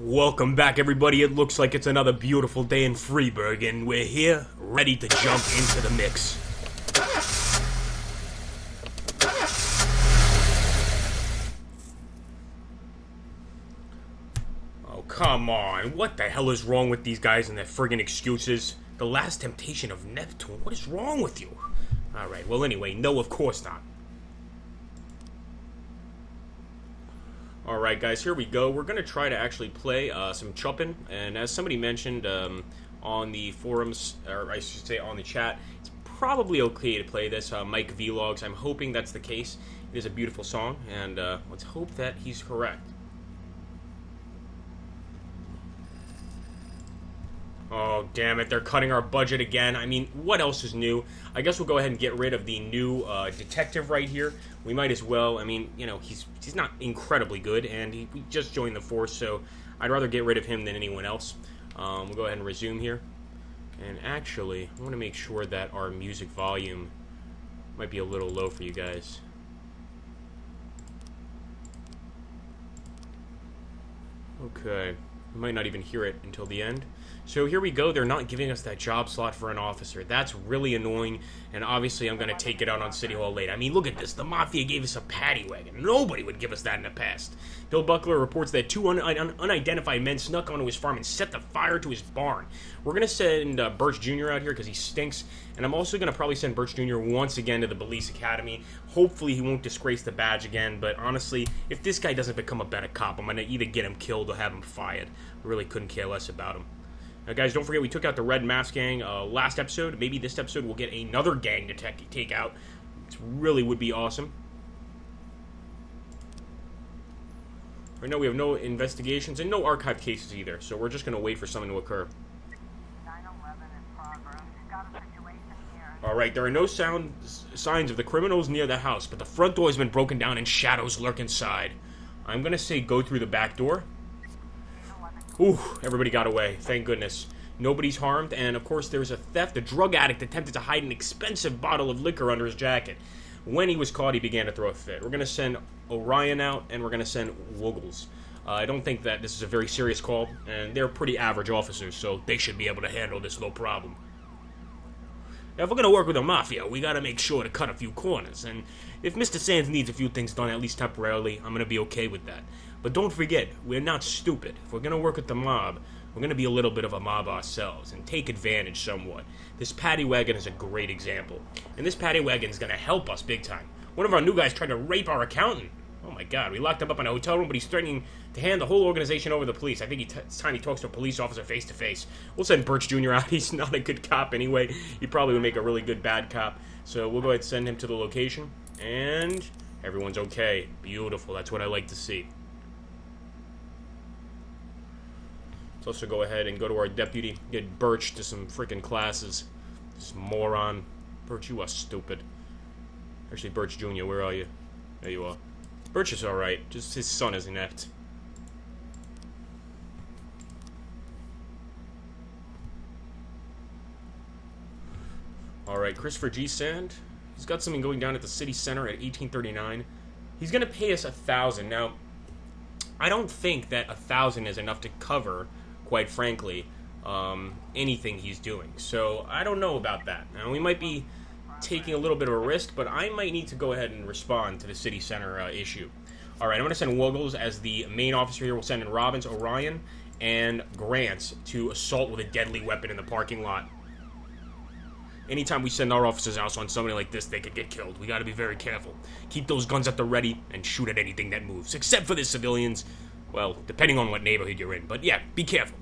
Welcome back, everybody. It looks like it's another beautiful day in Freeburg, and we're here, ready to jump into the mix. Oh, come on. What the hell is wrong with these guys and their friggin' excuses? The last temptation of Neptune. What is wrong with you? Alright, well, anyway, no, of course not. Alright guys, here we go. We're going to try to actually play some Chuppin', and as somebody mentioned on the forums, or I should say on the chat, it's probably okay to play this, Mike Vlogs. I'm hoping that's the case. It is a beautiful song, and let's hope that he's correct. Oh, damn it, they're cutting our budget again. I mean, what else is new? I guess we'll go ahead and get rid of the new detective right here. We might as well. I mean, you know, he's not incredibly good, and he just joined the force, so I'd rather get rid of him than anyone else. We'll go ahead and resume here. And actually, I want to make sure that our music volume might be a little low for you guys. Okay. You might not even hear it until the end. So here we go. They're not giving us that job slot for an officer. That's really annoying, and obviously I'm going to take it out on City Hall later. I mean, look at this. The Mafia gave us a paddy wagon. Nobody would give us that in the past. Bill Buckler reports that two unidentified men snuck onto his farm and set the fire to his barn. We're going to send Birch Jr. out here because he stinks, and I'm also going to probably send Birch Jr. once again to the police academy. Hopefully he won't disgrace the badge again, but honestly, if this guy doesn't become a better cop, I'm going to either get him killed or have him fired. I really couldn't care less about him. Now, guys, don't forget we took out the Red Mask Gang last episode. Maybe this episode we'll get another gang to take out. It really would be awesome. Right now we have no investigations and no archived cases either, so we're just going to wait for something to occur. 9/11 in progress. Got a situation here. Alright, there are no signs of the criminals near the house, but the front door has been broken down and shadows lurk inside. I'm going to say go through the back door. Ooh, everybody got away. Thank goodness. Nobody's harmed, and of course there's a theft. A drug addict attempted to hide an expensive bottle of liquor under his jacket. When he was caught, he began to throw a fit. We're going to send Orion out, and we're going to send Woggles. I don't think that this is a very serious call, and they're pretty average officers, so they should be able to handle this no problem. Now, if we're going to work with the Mafia, we got to make sure to cut a few corners, and if Mr. Sands needs a few things done, at least temporarily, I'm going to be okay with that. But don't forget, we're not stupid. If we're going to work with the mob, we're going to be a little bit of a mob ourselves and take advantage somewhat. This paddy wagon is a great example, and this paddy wagon is going to help us big time. One of our new guys tried to rape our accountant. Oh my god, we locked him up in a hotel room, but he's threatening to hand the whole organization over to the police. I think it's time he talks to a police officer face to face. We'll send Birch Jr. out. He's not a good cop anyway. He probably would make a really good bad cop. So we'll go ahead and send him to the location, and everyone's okay. Beautiful, that's what I like to see. Let's also go ahead and go to our deputy, get Birch to some freaking classes. This moron. Birch, you are stupid. Actually, Birch Jr., where are you? There you are. Birch is alright, just his son is inept. Alright, Christopher G. Sand. He's got something going down at the city center at 1839. He's gonna pay us $1,000. Now, I don't think that $1,000 is enough to cover, quite frankly, anything he's doing. So, I don't know about that. Now, we might be taking a little bit of a risk, but I might need to go ahead and respond to the city center issue. Alright, I'm going to send Woggles as the main officer here. We'll send in Robbins, Orion, and Grants to assault with a deadly weapon in the parking lot. Anytime we send our officers out on somebody like this, they could get killed. We got to be very careful. Keep those guns at the ready and shoot at anything that moves, except for the civilians. Well, depending on what neighborhood you're in. But yeah, be careful.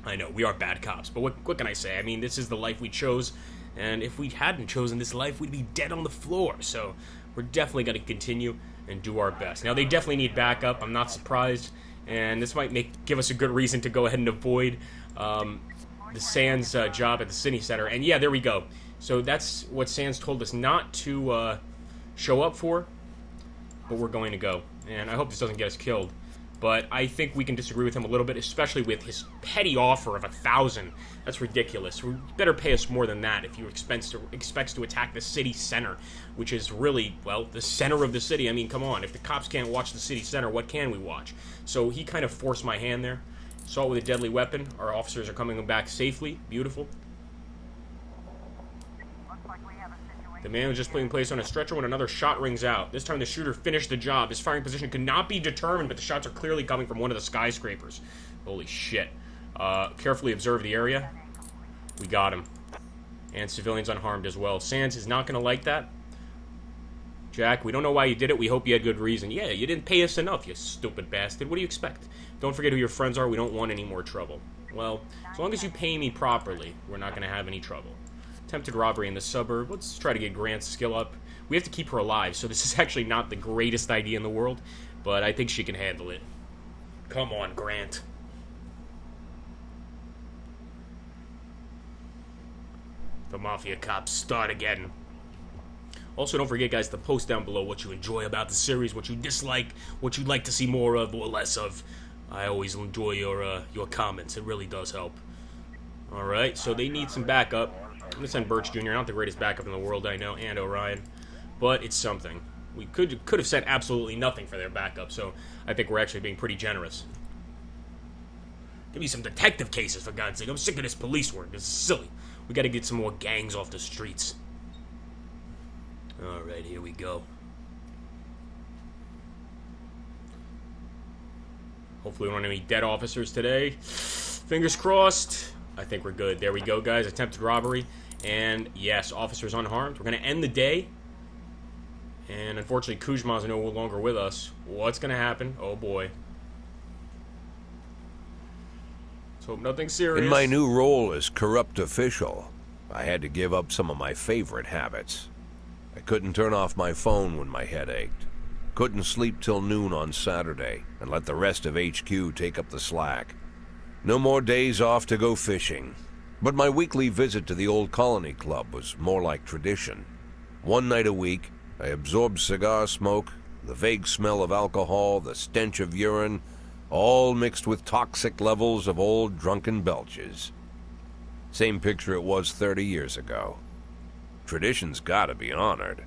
I know, we are bad cops, but what can I say? I mean, this is the life we chose, and if we hadn't chosen this life, we'd be dead on the floor. So we're definitely going to continue and do our best. Now, they definitely need backup. I'm not surprised, and this might give us a good reason to go ahead and avoid the Sands job at the city center. And yeah, there we go. So that's what Sands told us not to show up for, but we're going to go. And I hope this doesn't get us killed. But I think we can disagree with him a little bit, especially with his petty offer of 1,000. That's ridiculous. You better pay us more than that if you expects to attack the city center, which is really, well, the center of the city. I mean, come on. If the cops can't watch the city center, what can we watch? So he kind of forced my hand there. Assault with a deadly weapon. Our officers are coming back safely. Beautiful. Looks like we have a situation. The man was just being placed on a stretcher when another shot rings out. This time the shooter finished the job. His firing position could not be determined, but the shots are clearly coming from one of the skyscrapers. Holy shit. Carefully observe the area. We got him. And civilians unharmed as well. Sands is not going to like that. Jack, we don't know why you did it. We hope you had good reason. Yeah, you didn't pay us enough, you stupid bastard. What do you expect? Don't forget who your friends are. We don't want any more trouble. Well, as long as you pay me properly, we're not going to have any trouble. Attempted robbery in the suburb. Let's try to get Grant's skill up. We have to keep her alive, so this is actually not the greatest idea in the world, but I think she can handle it. Come on, Grant. The Mafia cops start again. Also, don't forget, guys, to post down below what you enjoy about the series, what you dislike, what you'd like to see more of or less of. I always enjoy your comments. It really does help. Alright, so they need some backup. I'm going to send Birch Jr., not the greatest backup in the world, I know, and Orion. But it's something. We could have sent absolutely nothing for their backup, so I think we're actually being pretty generous. Give me some detective cases, for God's sake. I'm sick of this police work. This is silly. We got to get some more gangs off the streets. Alright, here we go. Hopefully we don't have any dead officers today. Fingers crossed. I think we're good. There we go, guys. Attempted robbery. And, yes, officers unharmed. We're going to end the day. And, unfortunately, Kuzma's no longer with us. What's going to happen? Oh, boy. Let's hope nothing serious. In my new role as corrupt official, I had to give up some of my favorite habits. I couldn't turn off my phone when my head ached. Couldn't sleep till noon on Saturday and let the rest of HQ take up the slack. No more days off to go fishing. But my weekly visit to the old colony club was more like tradition. One night a week, I absorbed cigar smoke, the vague smell of alcohol, the stench of urine, all mixed with toxic levels of old drunken belches. Same picture it was 30 years ago. Tradition's gotta be honored.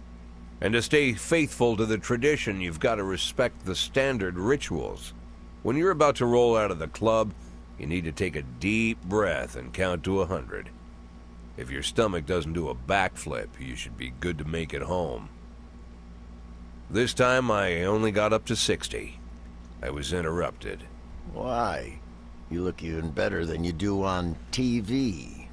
And to stay faithful to the tradition, you've got to respect the standard rituals. When you're about to roll out of the club, you need to take a deep breath and count to 100. If your stomach doesn't do a backflip, you should be good to make it home. This time, I only got up to 60. I was interrupted. Why? You look even better than you do on TV.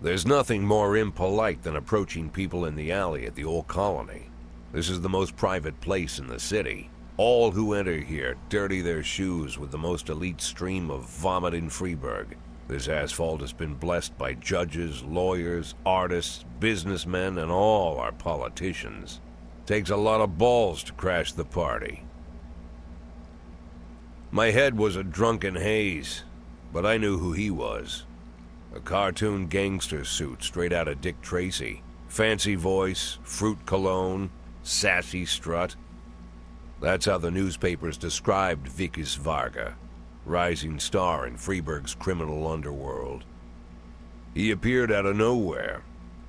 There's nothing more impolite than approaching people in the alley at the old colony. This is the most private place in the city. All who enter here dirty their shoes with the most elite stream of vomit in Freeburg. This asphalt has been blessed by judges, lawyers, artists, businessmen, and all our politicians. Takes a lot of balls to crash the party. My head was a drunken haze, but I knew who he was. A cartoon gangster suit straight out of Dick Tracy. Fancy voice, fruit cologne, sassy strut. That's how the newspapers described Vikas Vargas, rising star in Freeburg's criminal underworld. He appeared out of nowhere,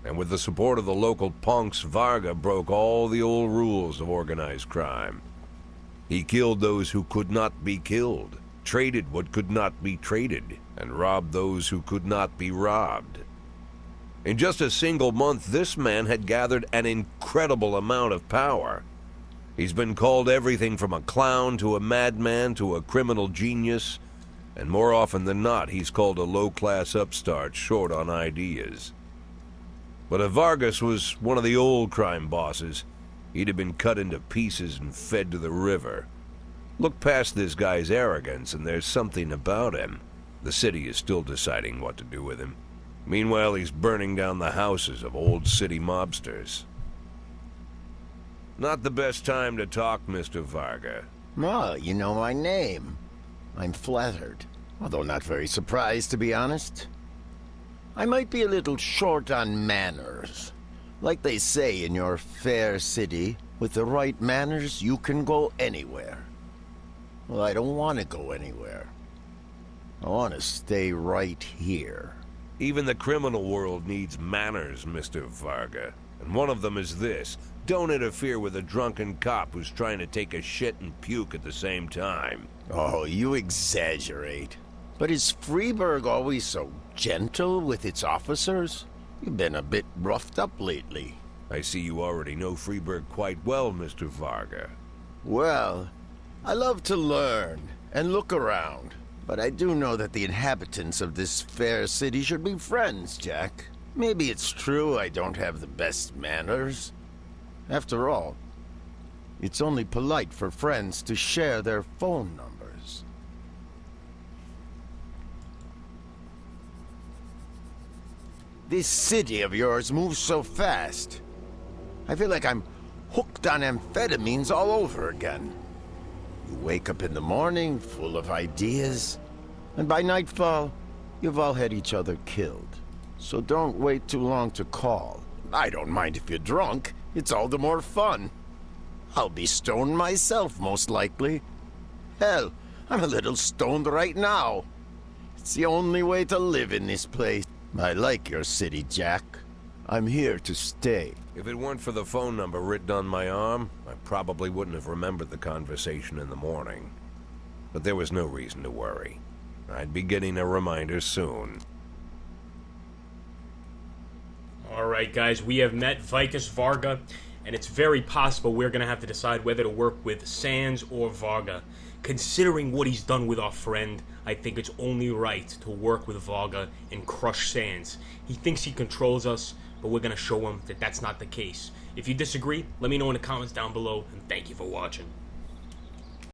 and with the support of the local punks, Vargas broke all the old rules of organized crime. He killed those who could not be killed, traded what could not be traded, and robbed those who could not be robbed. In just a single month, this man had gathered an incredible amount of power. He's been called everything from a clown to a madman to a criminal genius, and more often than not, he's called a low-class upstart short on ideas. But if Vargas was one of the old crime bosses, he'd have been cut into pieces and fed to the river. Look past this guy's arrogance, and there's something about him. The city is still deciding what to do with him. Meanwhile, he's burning down the houses of old city mobsters. Not the best time to talk, Mr. Vargas. Ah, you know my name. I'm flattered, although not very surprised, to be honest. I might be a little short on manners. Like they say in your fair city, with the right manners, you can go anywhere. Well, I don't want to go anywhere. I want to stay right here. Even the criminal world needs manners, Mr. Varga. And one of them is this. Don't interfere with a drunken cop who's trying to take a shit and puke at the same time. Oh, you exaggerate. But is Freeburg always so gentle with its officers? You've been a bit roughed up lately. I see you already know Freeburg quite well, Mr. Varga. Well, I love to learn and look around. But I do know that the inhabitants of this fair city should be friends, Jack. Maybe it's true I don't have the best manners. After all, it's only polite for friends to share their phone numbers. This city of yours moves so fast. I feel like I'm hooked on amphetamines all over again. You wake up in the morning full of ideas, and by nightfall, you've all had each other killed. So don't wait too long to call. I don't mind if you're drunk. It's all the more fun. I'll be stoned myself, most likely. Hell, I'm a little stoned right now. It's the only way to live in this place. I like your city, Jack. I'm here to stay. If it weren't for the phone number written on my arm, I probably wouldn't have remembered the conversation in the morning. But there was no reason to worry. I'd be getting a reminder soon. Alright guys, we have met Vicus Varga, and it's very possible we're going to have to decide whether to work with Sands or Varga. Considering what he's done with our friend, I think it's only right to work with Varga and crush Sands. He thinks he controls us, but we're going to show him that that's not the case. If you disagree, let me know in the comments down below, and thank you for watching.